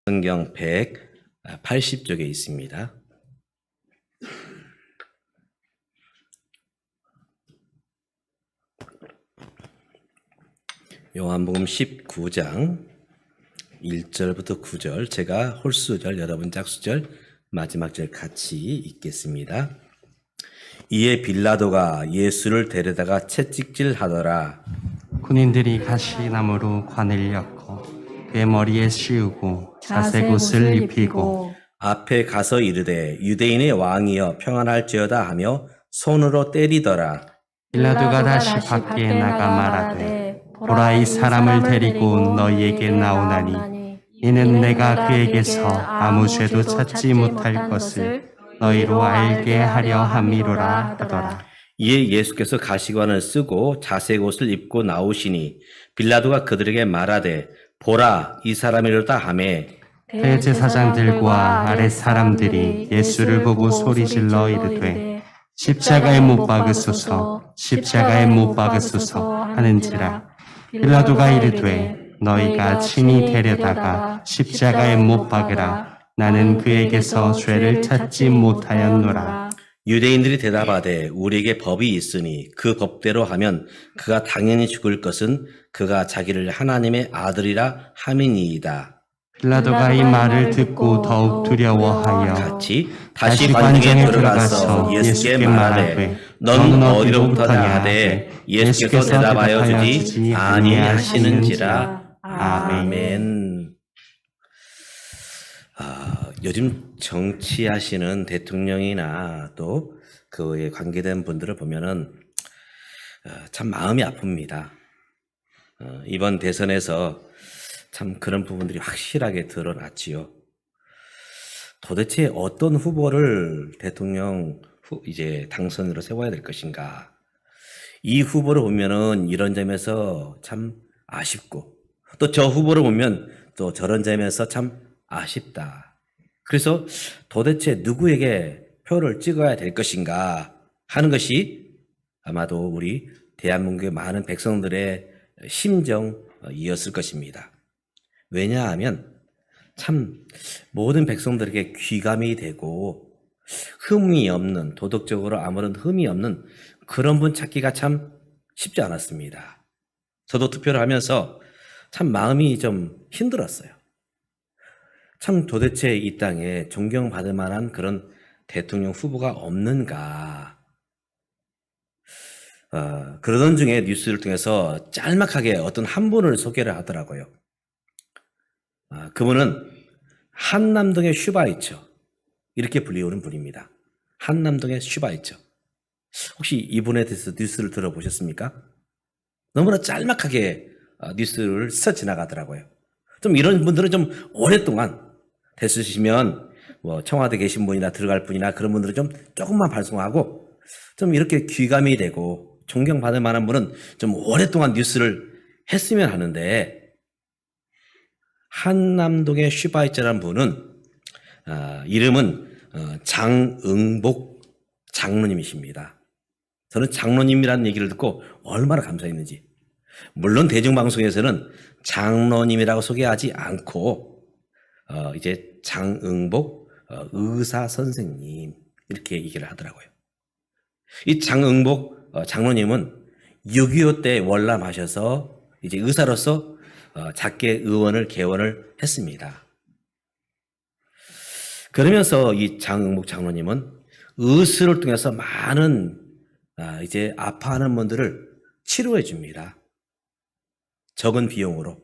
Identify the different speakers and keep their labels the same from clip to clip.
Speaker 1: 성경 180쪽에 있습니다. 요한복음 19장 1절부터 9절, 제가 홀수절, 여러분 짝수절, 마지막 절 같이 읽겠습니다. 이에 빌라도가 예수를 데려다가 채찍질하더라.
Speaker 2: 군인들이 가시나무로 관을 엮어 그의 머리에 씌우고 자색옷을 입히고
Speaker 1: 앞에 가서 이르되 유대인의 왕이여 평안할지어다 하며 손으로 때리더라.
Speaker 2: 빌라도가 다시 밖에 나가 말하되 보라, 이 사람을 데리고 너희에게 나오나니 이는 내가 그에게서 아무 죄도 찾지 못할 것을 너희로 알게 하려 함이로라 하더라.
Speaker 1: 이에 예수께서 가시관을 쓰고 자색옷을 입고 나오시니 빌라도가 그들에게 말하되 보라, 이 사람이로다 하매
Speaker 2: 대제사장들과 아랫 사람들이 예수를 보고 소리질러 이르되 십자가에 못 박으소서, 십자가에 못 박으소서 하는지라. 빌라도가 이르되 너희가 친히 데려다가 십자가에 못 박으라. 나는 그에게서 죄를 찾지 못하였노라.
Speaker 1: 유대인들이 대답하되 우리에게 법이 있으니 그 법대로 하면 그가 당연히 죽을 것은 그가 자기를 하나님의 아들이라 함이니이다.
Speaker 2: 빌라도가 이 말을 듣고 더욱 두려워하여
Speaker 1: 같이 다시 관중에 들어가서 예수께 말하되 넌 어디로부터냐 하되 예수께서 대답하여 주지 아니하시는지라. 아멘. 요즘 정치하시는 대통령이나 또 그에 관계된 분들을 보면은 참 마음이 아픕니다. 이번 대선에서 참 그런 부분들이 확실하게 드러났지요. 도대체 어떤 후보를 대통령 이제 당선으로 세워야 될 것인가? 이 후보를 보면은 이런 점에서 참 아쉽고, 또 저 후보를 보면 또 저런 점에서 참 아쉽다. 그래서 도대체 누구에게 표를 찍어야 될 것인가 하는 것이 아마도 우리 대한민국의 많은 백성들의 심정이었을 것입니다. 왜냐하면 참 모든 백성들에게 귀감이 되고 흠이 없는, 도덕적으로 아무런 흠이 없는 그런 분 찾기가 참 쉽지 않았습니다. 저도 투표를 하면서 참 마음이 좀 힘들었어요. 참 도대체 이 땅에 존경받을 만한 그런 대통령 후보가 없는가. 그러던 중에 뉴스를 통해서 짤막하게 어떤 한 분을 소개를 하더라고요. 그분은 한남동의 슈바이처, 이렇게 불리우는 분입니다. 한남동의 슈바이처. 혹시 이분에 대해서 뉴스를 들어보셨습니까? 너무나 짤막하게 뉴스를 스쳐 지나가더라고요. 좀 이런 분들은 좀 오랫동안 됐으시면 뭐 청와대 계신 분이나 들어갈 분이나 그런 분들은 좀 조금만 발송하고 좀 이렇게 귀감이 되고 존경받을 만한 분은 좀 오랫동안 뉴스를 했으면 하는데, 한남동의 슈바이처라는 분은 이름은 장응복 장로님이십니다. 저는 장로님이라는 얘기를 듣고 얼마나 감사했는지. 물론 대중방송에서는 장로님이라고 소개하지 않고 이제 장응복 의사 선생님 이렇게 얘기를 하더라고요. 이 장응복 장로님은 6.25 때 월남하셔서 이제 의사로서 작게 의원을 개원을 했습니다. 그러면서 이 장응복 장로님은 의술을 통해서 많은 이제 아파하는 분들을 치료해 줍니다. 적은 비용으로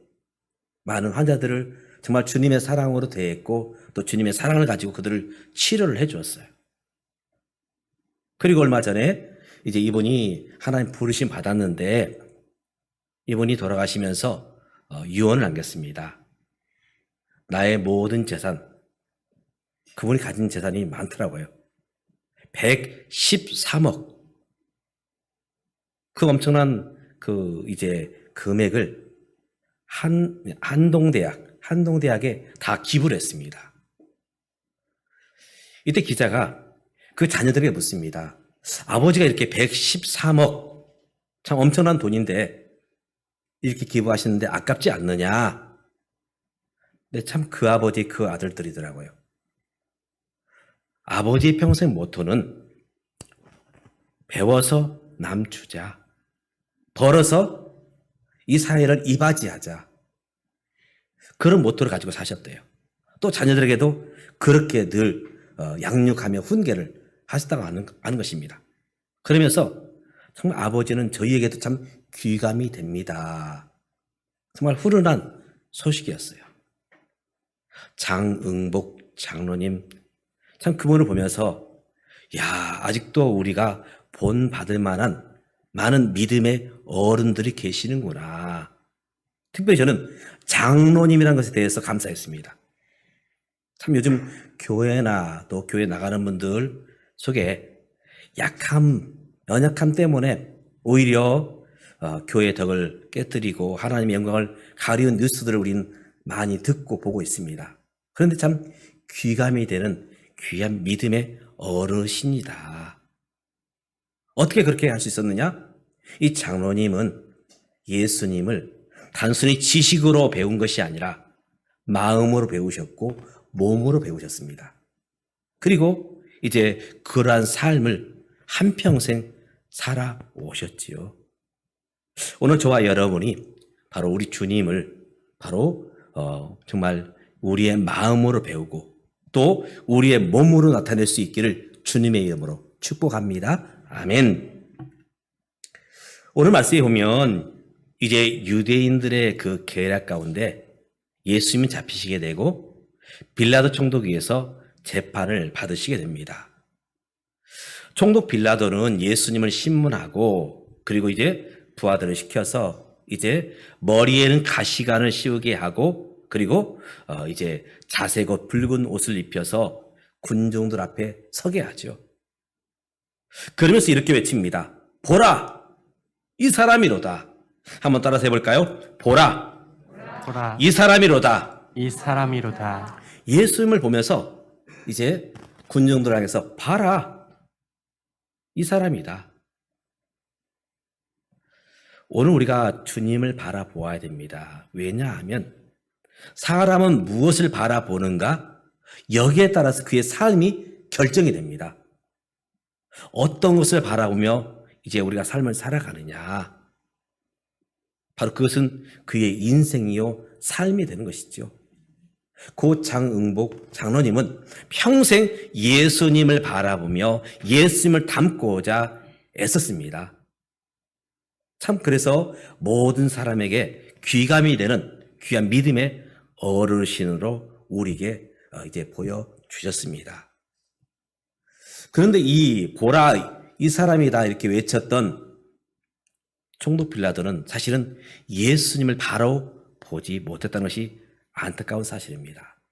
Speaker 1: 많은 환자들을 정말 주님의 사랑으로 대했고 또 주님의 사랑을 가지고 그들을 치료를 해 주었어요. 그리고 얼마 전에 이제 이분이 하나님 부르심 받았는데 이분이 돌아가시면서 유언을 남겼습니다. 나의 모든 재산, 그분이 가진 재산이 많더라고요. 113억. 그 엄청난 그 이제 금액을 한동대학에 다 기부를 했습니다. 이때 기자가 그 자녀들에게 묻습니다. 아버지가 이렇게 113억, 참 엄청난 돈인데 이렇게 기부하시는데 아깝지 않느냐? 근데 참 그 아버지 그 아들들이더라고요. 아버지의 평생 모토는 배워서 남 주자, 벌어서 이 사회를 이바지하자, 그런 모토를 가지고 사셨대요. 또 자녀들에게도 그렇게 늘 양육하며 훈계를 하셨다고 하는 것입니다. 그러면서 정말 아버지는 저희에게도 참 귀감이 됩니다. 정말 훈훈한 소식이었어요. 장응복 장로님, 참 그분을 보면서 야, 아직도 우리가 본받을 만한 많은 믿음의 어른들이 계시는구나. 특별히 저는 장로님이라는 것에 대해서 감사했습니다. 참 요즘 교회나 또 교회 나가는 분들 속에 연약함 때문에 오히려 교회의 덕을 깨뜨리고 하나님의 영광을 가리운 뉴스들을 우리는 많이 듣고 보고 있습니다. 그런데 참 귀감이 되는 귀한 믿음의 어르신이다. 어떻게 그렇게 할 수 있었느냐? 이 장로님은 예수님을 단순히 지식으로 배운 것이 아니라 마음으로 배우셨고 몸으로 배우셨습니다. 그리고 이제 그러한 삶을 한평생 살아오셨지요. 오늘 저와 여러분이 바로 우리 주님을 바로 정말 우리의 마음으로 배우고 또 우리의 몸으로 나타낼 수 있기를 주님의 이름으로 축복합니다. 아멘. 오늘 말씀에 보면 이제 유대인들의 그 계략 가운데 예수님이 잡히시게 되고 빌라도 총독에게서 재판을 받으시게 됩니다. 총독 빌라도는 예수님을 신문하고 그리고 이제 부하들을 시켜서 이제 머리에는 가시관을 씌우게 하고 그리고 이제 자색 옷 붉은 옷을 입혀서 군중들 앞에 서게 하죠. 그러면서 이렇게 외칩니다. 보라! 이 사람이로다. 한번 따라서 해볼까요? 보라!
Speaker 2: 보라,
Speaker 1: 이 사람이로다.
Speaker 2: 이 사람이로다.
Speaker 1: 예수님을 보면서 이제 군중들 향해서 봐라! 이 사람이다. 오늘 우리가 주님을 바라보아야 됩니다. 왜냐하면 사람은 무엇을 바라보는가? 여기에 따라서 그의 삶이 결정이 됩니다. 어떤 것을 바라보며 이제 우리가 삶을 살아가느냐. 바로 그것은 그의 인생이요 삶이 되는 것이죠. 고 장응복 장로님은 평생 예수님을 바라보며 예수님을 닮고자 애썼습니다. 참 그래서 모든 사람에게 귀감이 되는 귀한 믿음의 어르신으로 우리에게 이제 보여주셨습니다. 그런데 이 보라 이 사람이다 이렇게 외쳤던 총독 빌라도는 사실은 예수님을 바로 보지 못했다는 것이 안타까운 사실입니다.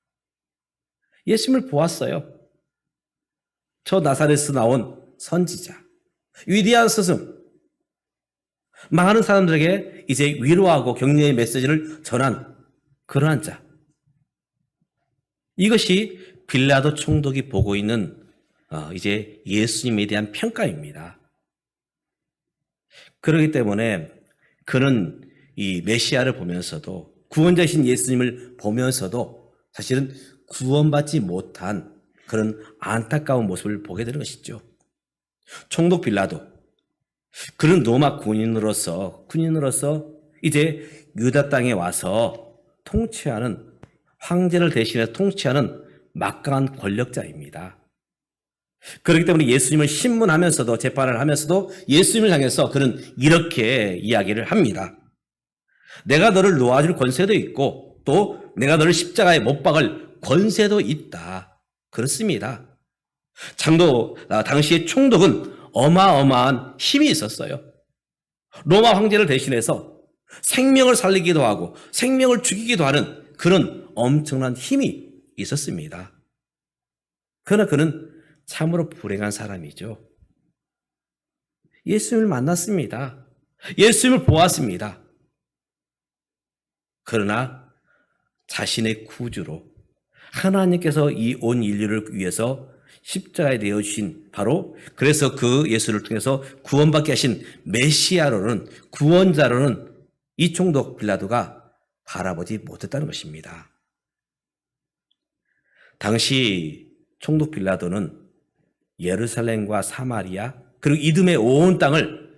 Speaker 1: 예수님을 보았어요. 저 나사렛에서 나온 선지자, 위대한 스승, 많은 사람들에게 이제 위로하고 격려의 메시지를 전한 그러한 자. 이것이 빌라도 총독이 보고 있는 이제 예수님에 대한 평가입니다. 그렇기 때문에 그는 이 메시아를 보면서도 구원자이신 예수님을 보면서도 사실은 구원받지 못한 그런 안타까운 모습을 보게 되는 것이죠. 총독 빌라도 그는 로마 군인으로서 이제 유다 땅에 와서 통치하는 황제를 대신해 통치하는 막강한 권력자입니다. 그렇기 때문에 예수님을 신문하면서도 재판을 하면서도 예수님을 향해서 그는 이렇게 이야기를 합니다. 내가 너를 놓아줄 권세도 있고 또 내가 너를 십자가에 못 박을 권세도 있다. 그렇습니다. 당시의 총독은 어마어마한 힘이 있었어요. 로마 황제를 대신해서 생명을 살리기도 하고 생명을 죽이기도 하는 그런 엄청난 힘이 있었습니다. 그러나 그는 참으로 불행한 사람이죠. 예수님을 만났습니다. 예수님을 보았습니다. 그러나 자신의 구주로 하나님께서 이 온 인류를 위해서 십자가에 내어주신 바로 그래서 그 예수를 통해서 구원받게 하신 메시아로는 구원자로는 이 총독 빌라도가 바라보지 못했다는 것입니다. 당시 총독 빌라도는 예루살렘과 사마리아 그리고 이듬해 온 땅을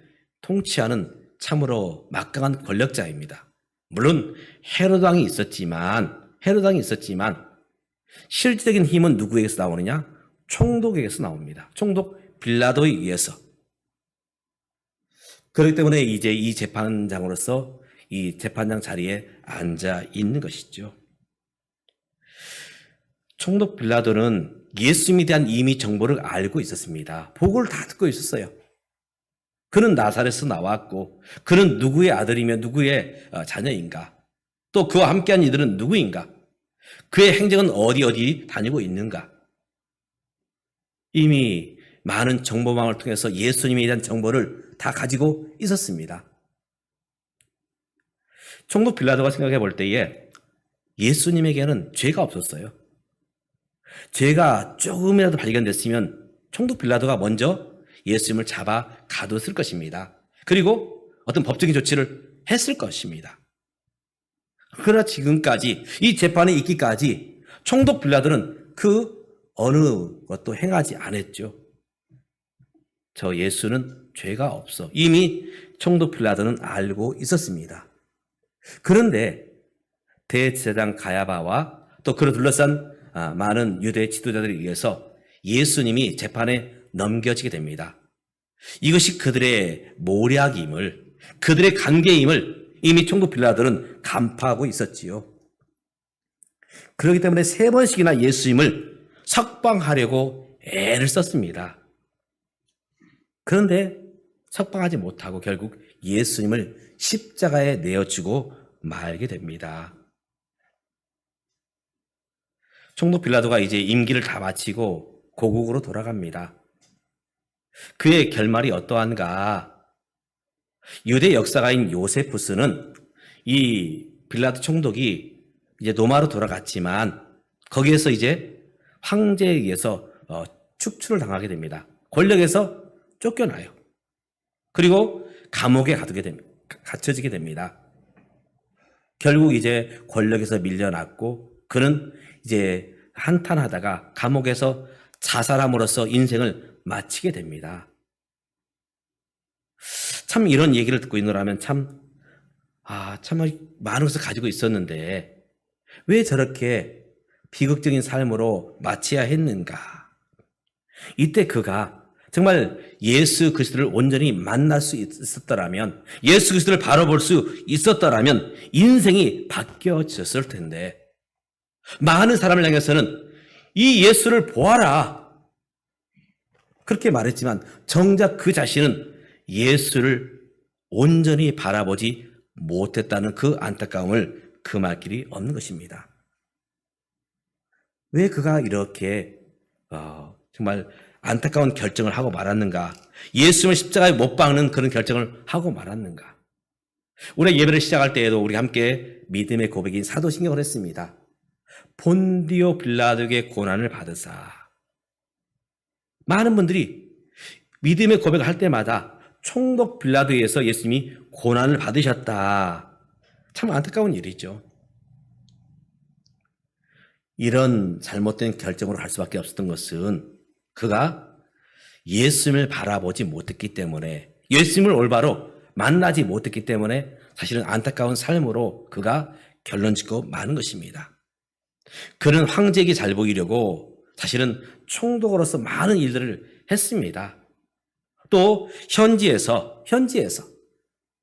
Speaker 1: 통치하는 참으로 막강한 권력자입니다. 물론 헤로당이 있었지만 실질적인 힘은 누구에게서 나오느냐? 총독에게서 나옵니다. 총독 빌라도에 의해서. 그렇기 때문에 이제 이 재판장으로서 이 재판장 자리에 앉아 있는 것이죠. 총독 빌라도는 예수님에 대한 이미 정보를 알고 있었습니다. 보고를 다 듣고 있었어요. 그는 나사렛에서 나왔고 그는 누구의 아들이며 누구의 자녀인가? 또 그와 함께한 이들은 누구인가? 그의 행적은 어디 다니고 있는가? 이미 많은 정보망을 통해서 예수님에 대한 정보를 다 가지고 있었습니다. 총독 빌라도가 생각해 볼 때에 예수님에게는 죄가 없었어요. 죄가 조금이라도 발견됐으면 총독 빌라도가 먼저 예수님을 잡아 가뒀을 것입니다. 그리고 어떤 법적인 조치를 했을 것입니다. 그러나 지금까지 이 재판에 있기까지 총독 빌라도는 그 어느 것도 행하지 않았죠. 저 예수는 죄가 없어. 이미 총독 빌라도는 알고 있었습니다. 그런데 대제사장 가야바와 또 그를 둘러싼 많은 유대 지도자들에 의해서 예수님이 재판에 넘겨지게 됩니다. 이것이 그들의 모략임을, 그들의 관계임을 이미 총독 빌라도는 간파하고 있었지요. 그렇기 때문에 3번씩이나 예수님을 석방하려고 애를 썼습니다. 그런데 석방하지 못하고 결국 예수님을 십자가에 내어주고 말게 됩니다. 총독 빌라도가 이제 임기를 다 마치고 고국으로 돌아갑니다. 그의 결말이 어떠한가? 유대 역사가인 요세푸스는 이 빌라도 총독이 이제 로마로 돌아갔지만 거기에서 이제 황제에 의해서 축출을 당하게 됩니다. 권력에서 쫓겨나요. 그리고 감옥에 갇혀지게 됩니다. 결국 이제 권력에서 밀려났고 그는 이제 한탄하다가 감옥에서 자살함으로써 인생을 마치게 됩니다. 참 이런 얘기를 듣고 있노라면 참 많은 것을 가지고 있었는데 왜 저렇게 비극적인 삶으로 마쳐야 했는가? 이때 그가 정말 예수 그리스도를 온전히 만날 수 있었더라면, 예수 그리스도를 바라볼 수 있었더라면 인생이 바뀌어졌을 텐데 많은 사람을 향해서는 이 예수를 보아라 그렇게 말했지만 정작 그 자신은 예수를 온전히 바라보지 못했다는 그 안타까움을 금할 길이 없는 것입니다. 왜 그가 이렇게 정말 안타까운 결정을 하고 말았는가? 예수님을 십자가에 못 박는 그런 결정을 하고 말았는가? 우리 예배를 시작할 때에도 우리 함께 믿음의 고백인 사도신경을 했습니다. 본디오 빌라도에게 고난을 받으사. 많은 분들이 믿음의 고백을 할 때마다 총독 빌라도에서 예수님이 고난을 받으셨다. 참 안타까운 일이죠. 이런 잘못된 결정으로 할 수밖에 없었던 것은 그가 예수님을 바라보지 못했기 때문에, 예수님을 올바로 만나지 못했기 때문에 사실은 안타까운 삶으로 그가 결론 짓고 마는 것입니다. 그는 황제에게 잘 보이려고 사실은 총독으로서 많은 일들을 했습니다. 또 현지에서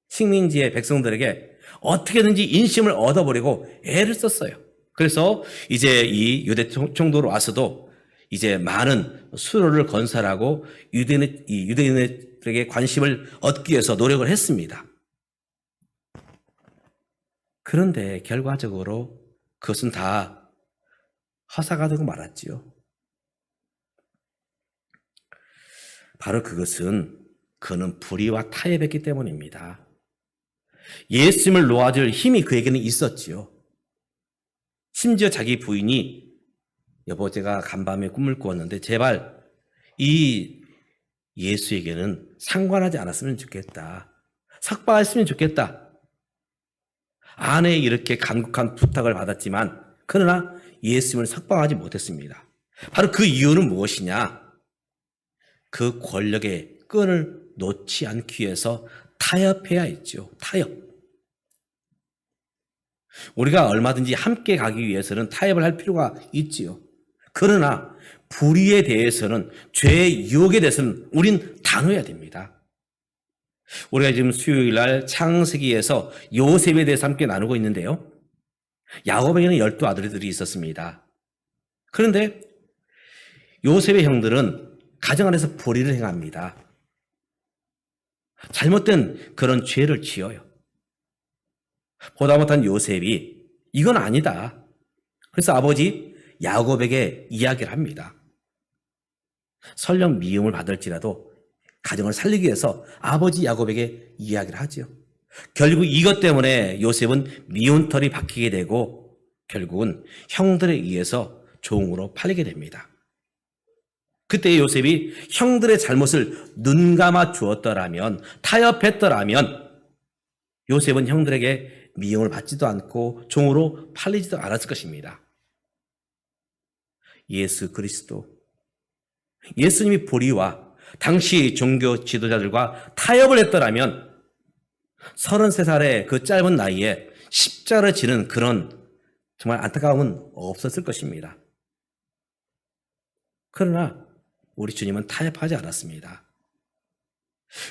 Speaker 1: 식민지의 백성들에게 어떻게든지 인심을 얻어보려고 애를 썼어요. 그래서 이제 이 유대 총독으로 와서도 이제 많은 수로를 건설하고 유대인들에게 관심을 얻기 위해서 노력을 했습니다. 그런데 결과적으로 그것은 다 허사가 되고 말았지요. 바로 그것은 그는 불의와 타협했기 때문입니다. 예수님을 놓아줄 힘이 그에게는 있었지요. 심지어 자기 부인이 여보 제가 간밤에 꿈을 꾸었는데 제발 이 예수에게는 상관하지 않았으면 좋겠다. 석방했으면 좋겠다. 아내의 이렇게 간곡한 부탁을 받았지만 그러나 예수님을 석방하지 못했습니다. 바로 그 이유는 무엇이냐? 그 권력의 끈을 놓지 않기 위해서 타협해야 했죠. 타협. 우리가 얼마든지 함께 가기 위해서는 타협을 할 필요가 있지요. 그러나 불의에 대해서는, 죄의 유혹에 대해서는 우린 단호해야 됩니다. 우리가 지금 수요일 날 창세기에서 요셉에 대해서 함께 나누고 있는데요. 야곱에게는 12 아들들이 있었습니다. 그런데 요셉의 형들은 가정 안에서 불의를 행합니다. 잘못된 그런 죄를 지어요. 보다 못한 요셉이 이건 아니다. 그래서 아버지 야곱에게 이야기를 합니다. 설령 미움을 받을지라도 가정을 살리기 위해서 아버지 야곱에게 이야기를 하죠. 결국 이것 때문에 요셉은 미운 털이 박히게 되고 결국은 형들에 의해서 종으로 팔리게 됩니다. 그때 요셉이 형들의 잘못을 눈감아 주었더라면, 타협했더라면 요셉은 형들에게 미움을 받지도 않고 종으로 팔리지도 않았을 것입니다. 예수 그리스도, 예수님이 불의와 당시 종교 지도자들과 타협을 했더라면 33살의 그 짧은 나이에 십자를 지는 그런 정말 안타까움은 없었을 것입니다. 그러나 우리 주님은 타협하지 않았습니다.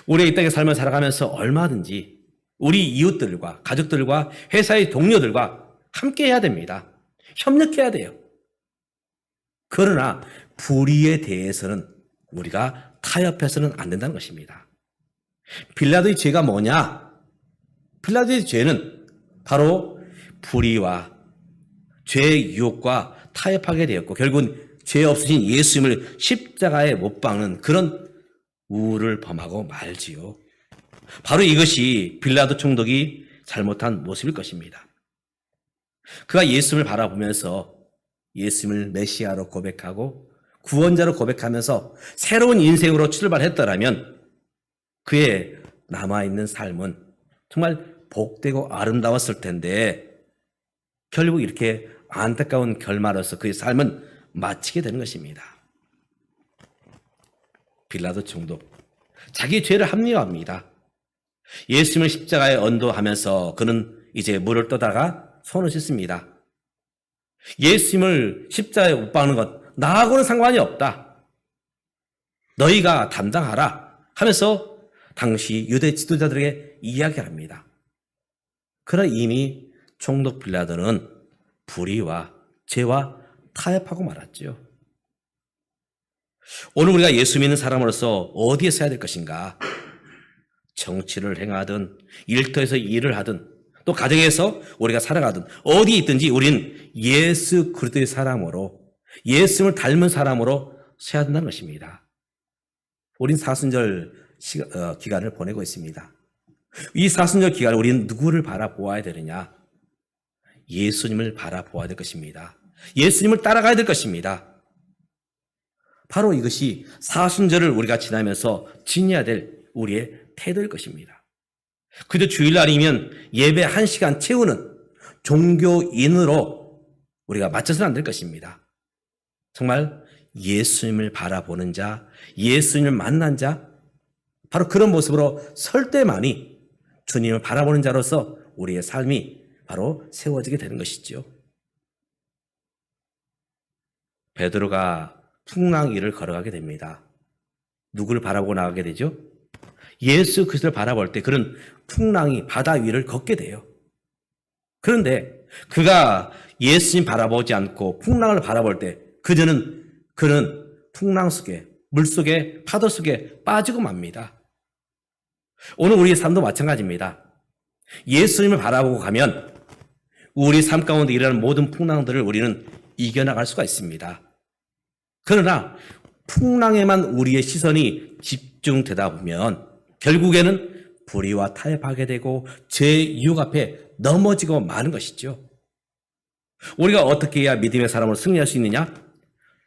Speaker 1: 우리의 이 땅에 삶을 살아가면서 얼마든지 우리 이웃들과 가족들과 회사의 동료들과 함께 해야 됩니다. 협력해야 돼요. 그러나 불의에 대해서는 우리가 타협해서는 안 된다는 것입니다. 빌라도의 죄가 뭐냐? 빌라도의 죄는 바로 불의와 죄의 유혹과 타협하게 되었고 결국은 죄 없으신 예수님을 십자가에 못 박는 그런 우를 범하고 말지요. 바로 이것이 빌라도 총독이 잘못한 모습일 것입니다. 그가 예수님을 바라보면서 예수님을 메시아로 고백하고 구원자로 고백하면서 새로운 인생으로 출발했더라면 그의 남아있는 삶은 정말 복되고 아름다웠을 텐데 결국 이렇게 안타까운 결말로서 그의 삶은 마치게 되는 것입니다. 빌라도 총독, 자기 죄를 합리화합니다. 예수님을 십자가에 언도하면서 그는 이제 물을 떠다가 손을 씻습니다. 예수님을 십자가에 못 박는 것 나하고는 상관이 없다. 너희가 담당하라 하면서 당시 유대 지도자들에게 이야기합니다. 그러나 이미 총독 빌라도는 불의와 죄와 타협하고 말았죠. 오늘 우리가 예수 믿는 사람으로서 어디에 서야 될 것인가? 정치를 행하든 일터에서 일을 하든 또 가정에서 우리가 살아가든 어디에 있든지 우리는 예수 그리스도의 사람으로 예수님을 닮은 사람으로 서야 된다는 것입니다. 우린 사순절 기간을 보내고 있습니다. 이 사순절 기간에 우리는 누구를 바라보아야 되느냐? 예수님을 바라보아야 될 것입니다. 예수님을 따라가야 될 것입니다. 바로 이것이 사순절을 우리가 지나면서 지녀야 될 우리의 태도일 것입니다. 그저 주일날이면 예배 1시간 채우는 종교인으로 우리가 맞춰서는 안 될 것입니다. 정말 예수님을 바라보는 자, 예수님을 만난 자, 바로 그런 모습으로 설 때만이 주님을 바라보는 자로서 우리의 삶이 바로 세워지게 되는 것이죠. 베드로가 풍랑 위를 걸어가게 됩니다. 누구를 바라보고 나가게 되죠? 예수 그리스도를 바라볼 때 그런 풍랑이 바다 위를 걷게 돼요. 그런데 그가 예수님 바라보지 않고 풍랑을 바라볼 때 그는 풍랑 속에 물속에 파도 속에 빠지고 맙니다. 오늘 우리의 삶도 마찬가지입니다. 예수님을 바라보고 가면 우리 삶 가운데 일어나는 모든 풍랑들을 우리는 이겨나갈 수가 있습니다. 그러나 풍랑에만 우리의 시선이 집중되다 보면 결국에는 불의와 타협하게 되고 죄의 유혹 앞에 넘어지고 마는 것이죠. 우리가 어떻게 해야 믿음의 사람으로 승리할 수 있느냐?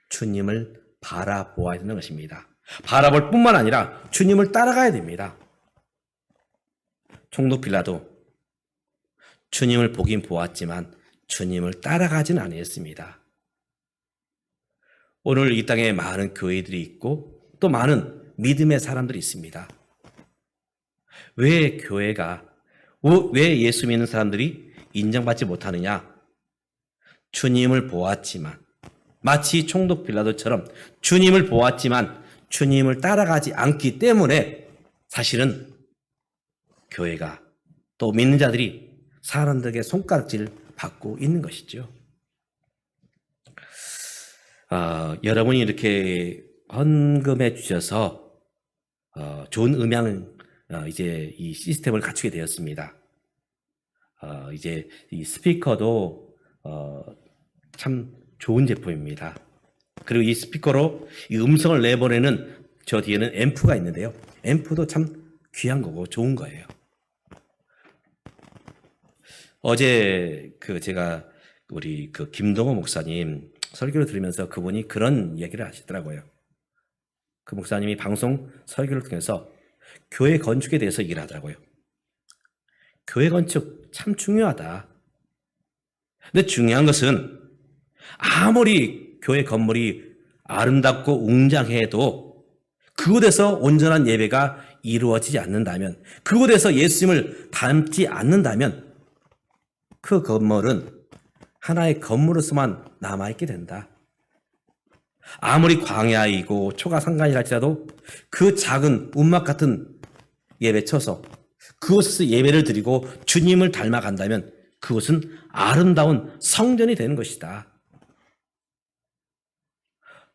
Speaker 1: 주님을 바라보아야 되는 것입니다. 바라볼 뿐만 아니라 주님을 따라가야 됩니다. 총독 빌라도 주님을 보긴 보았지만 주님을 따라가지는 아니었습니다. 오늘 이 땅에 많은 교회들이 있고 또 많은 믿음의 사람들이 있습니다. 왜 교회가, 왜 예수 믿는 사람들이 인정받지 못하느냐? 주님을 보았지만, 마치 총독 빌라도처럼 주님을 보았지만 주님을 따라가지 않기 때문에 사실은 교회가 또 믿는 자들이 사람들에게 손가락질 받고 있는 것이죠. 여러분이 이렇게 헌금해 주셔서 좋은 음향 이제 이 시스템을 갖추게 되었습니다. 이제 이 스피커도 참 좋은 제품입니다. 그리고 이 스피커로 이 음성을 내보내는 저 뒤에는 앰프가 있는데요. 앰프도 참 귀한 거고 좋은 거예요. 어제 제가 우리 김동호 목사님 설교를 들으면서 그분이 그런 얘기를 하시더라고요. 그 목사님이 방송 설교를 통해서 교회 건축에 대해서 얘기를 하더라고요. 교회 건축 참 중요하다. 근데 중요한 것은 아무리 교회 건물이 아름답고 웅장해도 그곳에서 온전한 예배가 이루어지지 않는다면, 그곳에서 예수님을 닮지 않는다면 그 건물은 하나의 건물로서만 남아있게 된다. 아무리 광야이고 초가상간이라 할지라도 그 작은 운막 같은 예배쳐서 그곳에서 예배를 드리고 주님을 닮아간다면 그것은 아름다운 성전이 되는 것이다.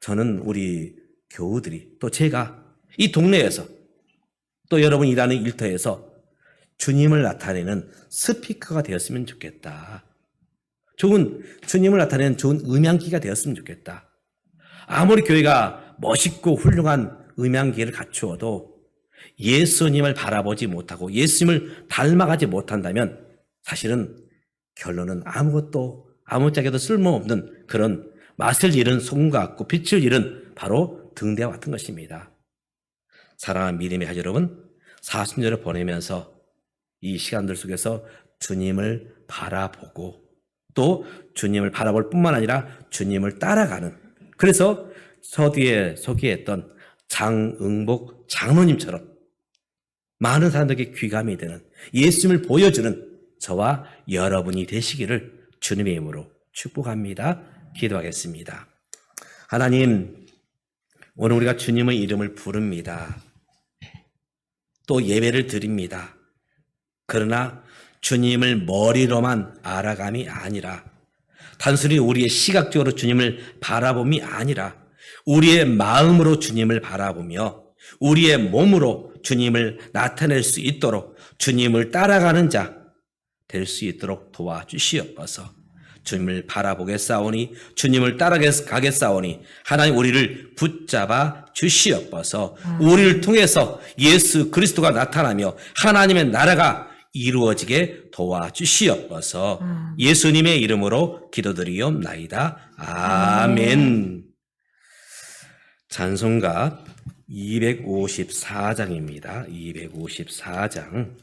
Speaker 1: 저는 우리 교우들이 또 제가 이 동네에서 또 여러분 일하는 일터에서 주님을 나타내는 스피커가 되었으면 좋겠다. 좋은 주님을 나타내는 좋은 음향기가 되었으면 좋겠다. 아무리 교회가 멋있고 훌륭한 음향기를 갖추어도 예수님을 바라보지 못하고 예수님을 닮아가지 못한다면 사실은 결론은 아무짝에도 쓸모없는 그런 맛을 잃은 소금과 같고 빛을 잃은 바로 등대와 같은 것입니다. 사랑하는 믿음의 가족 여러분, 40년을 보내면서 이 시간들 속에서 주님을 바라보고 또 주님을 바라볼 뿐만 아니라 주님을 따라가는, 그래서 서두에 소개했던 장응복 장로님처럼 많은 사람들에게 귀감이 되는 예수님을 보여주는 저와 여러분이 되시기를 주님의 이름으로 축복합니다. 기도하겠습니다. 하나님, 오늘 우리가 주님의 이름을 부릅니다. 또 예배를 드립니다. 그러나 주님을 머리로만 알아감이 아니라, 단순히 우리의 시각적으로 주님을 바라봄이 아니라 우리의 마음으로 주님을 바라보며 우리의 몸으로 주님을 나타낼 수 있도록 주님을 따라가는 자 될 수 있도록 도와주시옵소서. 주님을 바라보겠사오니 주님을 따라가겠사오니 하나님 우리를 붙잡아 주시옵소서. 우리를 통해서 예수 그리스도가 나타나며 하나님의 나라가 이루어지게 도와주시옵소서. 예수님의 이름으로 기도드리옵나이다. 아멘. 찬송가 254장입니다. 254장.